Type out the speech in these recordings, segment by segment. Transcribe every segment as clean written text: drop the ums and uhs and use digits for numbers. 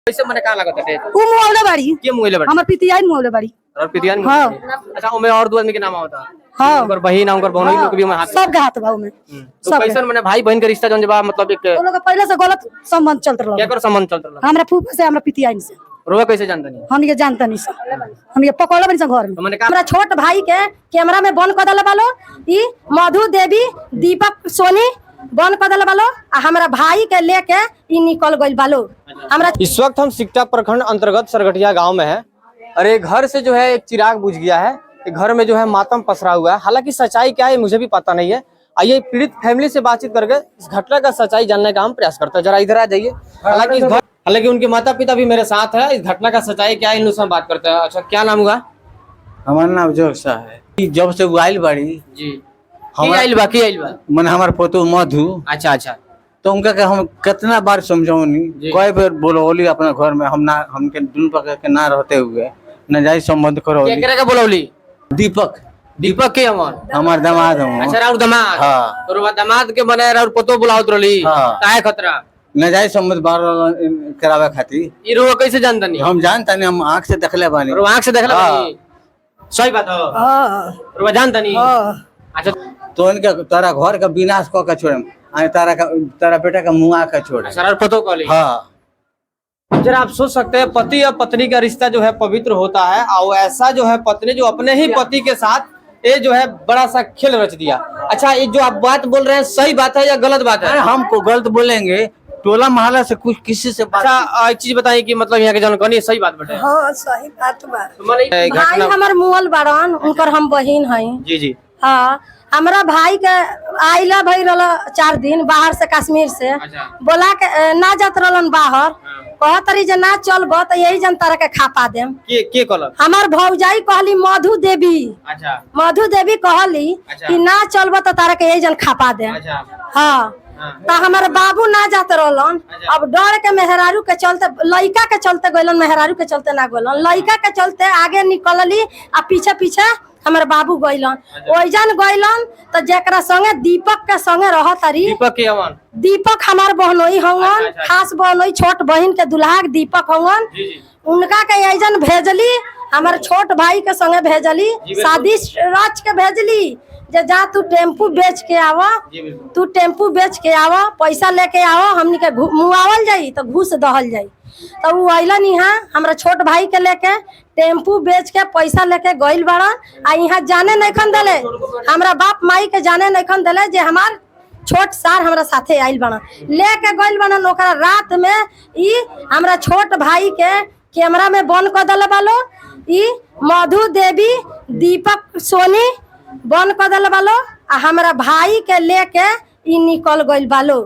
कैसे मने का लागत है उ मुआवले बाड़ी के मुएले बड़ हमर पितियाई मुआवले बाड़ी और पितियान हां अच्छा ओमे और दो आदमी के नाम आवता हां उनकर बहिन उनकर बहनोई लोग भी हाथ सब के हाथ बा में तो कैसे मने भाई बहन के रिश्ता जौन बा मतलब एक वो लोग पहले से गलत संबंध चलत रहल केकर संबंध चलत रहल हमरा फूफा से हमरा पितियाई से रोवा कैसे जानता नहीं हम ये जानता नहीं सब हम ये पकड़ले बनी सब घर में तो मने का हमरा छोट भाई के कैमरा में बंद कर देले बालो ई मधु देवी दीपक सोनी बंद कर देले बालो आ हमरा भाई के लेके ई निकल गइल बालो हमरा। इस वक्त हम सिकटा प्रखंड अंतर्गत सरगटिया गांव में है और एक घर से जो है एक चिराग बुझ गया है। एक घर में जो है मातम पसरा हुआ है। हालांकि सच्चाई क्या है मुझे भी पता नहीं है। आइए पीड़ित फैमिली से बातचीत करके इस घटना का सच्चाई जानने का हम प्रयास करते हैं। जरा इधर आ जाइए। हालांकि उनके माता पिता भी मेरे साथ है। इस घटना का सच्चाई क्या है इन लोगों से हम बात करते हैं। अच्छा क्या नाम हुआ? हमारा नाम जोसा है। जब से आइल बाड़ी जी आइल बा मन हमार पोतो मधु। अच्छा अच्छा तो उनका के हम कितना बार समझौनी कई बार बोलौली अपना घर में हम ना हमके दुनू पकड़ के ना रहते हुए न जाई संबंध करो केकरा के बोलौली? दीपक के हमार दामाद हम। अच्छा राउर दामाद हां तो दामाद के बने राउर पोतो बुलावत रहली काहे खतरा न जाई संबंध बार करावे खातिर ई रोवा कैसे जानता नहीं? हम जानता नहीं हम आंख से देखले बानी। रोवा आंख से देखले बानी सही बात हो हां रोवा जानता नहीं? अच्छा तो इनके तारा घर का विनाश क के छोड़म आ तारा बेटा का मुआ के छोड़े सर पोतो कहली। हां जरा आप सोच सकते हैं पति और पत्नी का रिश्ता जो है पवित्र होता है और ऐसा जो है पत्नी जो अपने ही पति के साथ ये जो है बड़ा सा खेल रच दिया। अच्छा ये जो आप बात बोल रहे हैं सही बात है या गलत बात है? हमको गलत बोलेंगे टोला मोहल्ला से कुछ किसी से बात। अच्छा एक चीज बताइए कि मतलब यहाँ के जानकारी सही बात बटे। हां सही बात बा। भाई भाई हमर मुअल बाड़न उनकर हम बहिन हई। जी जी हां हमरा भाई के आइला भई रहल 4 दिन बाहर से कश्मीर से बोला के ना जात रहलन बाहर कहत रही जे ना चलब त यही जन तरह के खापा देम के कहल हमार भौजाई कहली मधु देवी। अच्छा मधु देवी कहली कि ना चलब त तारा के यही जन खापा देम। अच्छा हां त हमार बाबू ना जात रहलन। अब डर के मेहरारू के चलते लइका के चलते गइलन मेहरारू के चलते ना गइलन लइका के चलते आगे निकलली आ पीछे पीछे हमारे बाबू गइलन ओइजन गइलन त जेकरा संगे दीपक के संगे रहत रही। दीपक के अवन दीपक हमार बहनोई हवन खास बहनोई छोट बहन के दुल्हा दीपक हवन उनका के एजन भेजली हमार छोट भाई के संगे भेजली शादी रच के भेजली जे जा तू टेम्पू बेच के आवा तू टेम्पू बेच के आवा पैसा लेके आवा हमनी के मुआवल जाई तो घूस दहल जाई। तो वो अइलन यहाँ हमरा छोट भाई के लेके टेम्पू बेच के पैसा लेके गइल बाड़न आ यहाँ जाने नइखन देले हमरा बाप माई के जाने नइखन देले जे हमार छोट सार हमरा साथे आइल बाड़न लेके गइल बाड़न। ओकरा रात में ई हमरा छोट भाई के कैमरा में बंद कर देले बालो ई मधु देवी दीपक सोनी बंद कर देले बालो आ हमरा भाई के लेके ई निकल गइल बालो।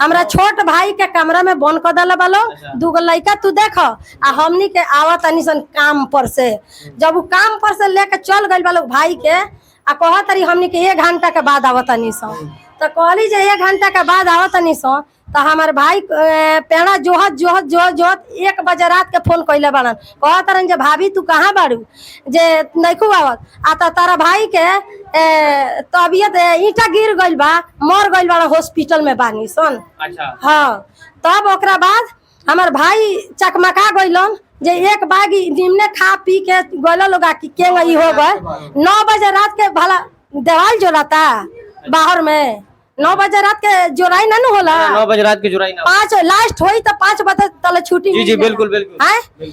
हमरा छोट भाई के कमरा में बंद कर देले बालो दूगो लइका तू देख आ हमनी के आवत तनीसन काम पर से जब वो काम पर से लेके चल गइल बालो भाई के आ कहत रही हमनी के 1 घंटा के बाद आवत तनीसन तो कहली जे 1 घंटा के बाद आवत तनीसन तो हमार भाई पेड़ा जोहत 1 बजे रात के फोन कइले बाड़न कहत रहन जे भाभी तू कहाँ बाड़ू जे नइखू आवत आ त तारा भाई के तबियत ईटा गिर गइल बा मर गइल बा हॉस्पिटल में बानी सन। अच्छा हां तब ओकरा बाद हमार भाई चकमका गइलन जे एक बागी निमने खा पी के गइल लोग की केंग ई हो गए 9 बजे रात के भला देवाल जोड़ाता बाहर में 9 बजे रात के जोड़ाई ना होला 9 बजे रात की जोड़ाई ना 5 लास्ट होई तो 5 बजे तले छुट्टी जी जी बिल्कुल बिल्कुल हैं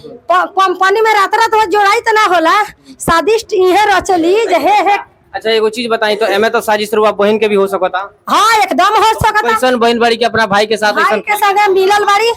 कंपनी में रात हो जोड़ाई तो ना होला स्वादिष्ट इहे रचली जे हे। अच्छा एगो चीज बताई तो एमे तो साजिश रुआ बहन के भी हो सकता। हां एकदम हो सकता। कैसन बहन बाड़ी के अपना भाई के साथ भाई के संगे मिलल बाड़ी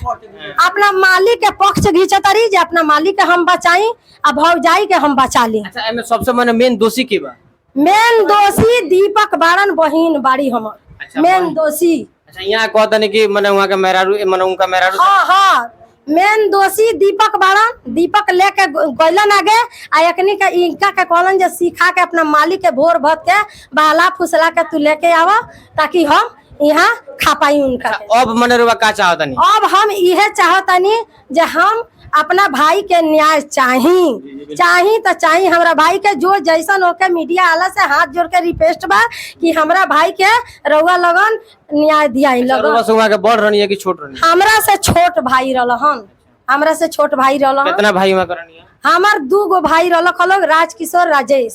अपना मालिक के पक्ष घिंचतरी जे अपना मालिक के हम बचाई आ भौजाई के हम बचा ली। अच्छा एमे सबसे माने मेन दोषी के बा? मेन दोषी दीपक बाड़न बहिन बाड़ी हमर। अच्छा, मेन दोषी। अच्छा यहाँ कहता नहीं कि मने वहाँ के मेहरारू मने उनका मेहरारू हां हां मेन दोषी दीपक बाड़न दीपक लेके गइलन आगे आ एकनी के इनका के कहलन जे सिखा के अपना मालिक के भोर भत के बाला फुसला के तू लेके आवा ताकि हम यहाँ खा पाई उनका। अब मने रुआ का चाहतनी? अब हम इहे चाहतनी जे हम अपना भाई के न्याय चाही तो चाही हमरा भाई के जो जैसन होके मीडिया वाला से हाथ जोड़ के रिक्वेस्ट बा कि हमरा भाई के रउआ लगन न्याय दियाई लगन। बस वहाँ के बड़ रहनी है कि छोट रहनी? हमरा से छोट भाई रहलन हमरा से छोट भाई रहल। कितना भाई में करनी है? हमार 2 गो भाई रहल खलोग, राजकिशोर राजेश।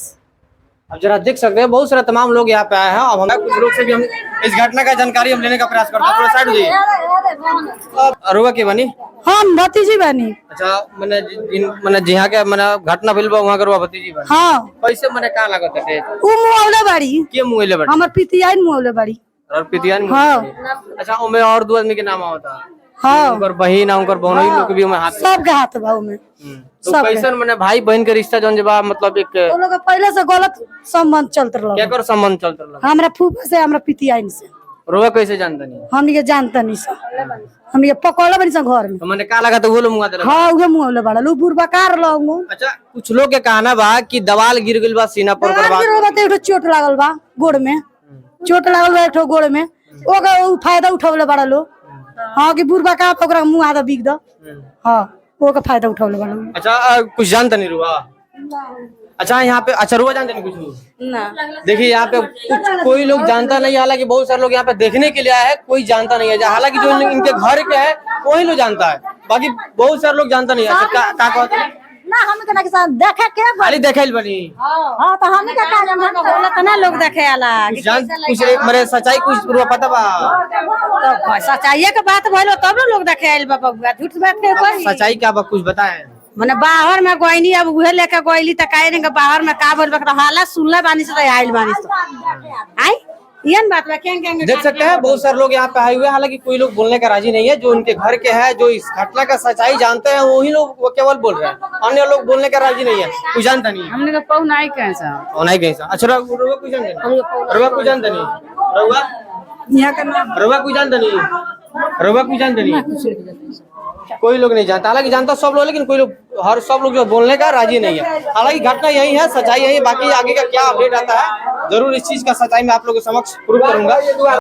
अब जरा देख सकते हैं बहुत सारे तमाम लोग यहाँ पे आए हैं। अब हम कुछ लोग से भी हम इस घटना का जानकारी हम लेने का प्रयास करते हैं। थोड़ा साइड हो जाइए। अरुआ के बनी हम भतीजी बनी। अच्छा मने जहाँ के मने घटना भेल बा वहाँ के भतीजी बनी। हाँ कैसे मने का लागत है? उ मुआवले बाड़ी के मुएले बड़ी? हमर पितियाइन मुआवले बाड़ी। और पितियान? हाँ। अच्छा उनमें और 2 आदमी के नाम होता है? हाँ उनकर बहिन उनकर बहनोई लोग के भी उनमें हाथ? सब के हाथ बा में। तो कैसन मने भाई बहन के रिश्ता जौन जबा मतलब एक वो लोग पहले से गलत संबंध चलत रहल। केकर संबंध चलत रहल? हमरा फूफा से, हमरा पितियाइन से। रोवा कैसे जानता नहीं? हमनी के जानता नहीं सा, हमनी के पकड़ले बनी सा घर में। तो मने का लगा तो वो लोग मुआ देला? हाँ उहे मुआवले बाड़ा लो बुरबकार लोग। अच्छा कुछ लोग के कहना बा कि दवाल गिर गइल बा सीना पर ओकर बाद एक चोट लागल बा गोड़ में, चोट लागल बा एक गोड़ में, ओका फायदा उठावले बाड़ा लो। हाँ कि बुरबकार ओकरा मुंह आधा बिक द। हाँ ओका फायदा उठावले बाड़ा। अच्छा कुछ जानता नहीं रुआ? अच्छा यहाँ पे अच्छा रुआ जानते नहीं कुछ? ना देखिए यहाँ पे कुछ कोई लोग जानता नहीं, हालांकि बहुत सारे लोग यहाँ पे देखने के लिए आए हैं, कोई जानता नहीं है। हालांकि जो इनके घर के है वही लोग जानता है, बाकी बहुत सारे लोग जानता नहीं है। अच्छा का कहते हैं ना हम के साथ देखे के खाली देखेल बनी? हां तो हम का काम बोलत ना लोग देखे आला जान कुछ मेरे सच्चाई कुछ रुआ पता बा? तो सच्चाई के बात भइलो तब ना लोग देखे आइल बा बबुआ, झूठ बात के कोई सच्चाई क्या बा कुछ बताएं? मने बाहर में गोइनी अब उहे लेके गोइली त काहे ने बाहर में का बोल बकरा हाला सुनले बानी से आइल बानी से आई यन बात बा। केंगे देख सकते हैं बहुत सारे लोग यहाँ पे आए हुए हैं, हालांकि कोई लोग बोलने का राजी नहीं है। जो उनके घर के हैं, जो इस घटना का सच्चाई जानते हैं वही लोग वो केवल बोल रहे हैं, अन्य लोग बोलने का राजी नहीं है। कुछ जानता नहीं है? हमने का पौ नहीं कैसा नहीं कैसा? अच्छा रुआ कुछ जानता नहीं? रुआ कुछ जानता नहीं? रुआ यहां का नाम रुआ कुछ जानता नहीं? रुआ कुछ जानता नहीं? कोई लोग नहीं जानता, हालांकि जानता सब लोग, लेकिन कोई लोग सब लोग जो बोलने का राजी नहीं है। हालांकि घटना यही है, सच्चाई यही है। बाकी आगे का क्या अपडेट आता है जरूर इस चीज का सच्चाई में आप लोगों के समक्ष प्रूव करूंगा।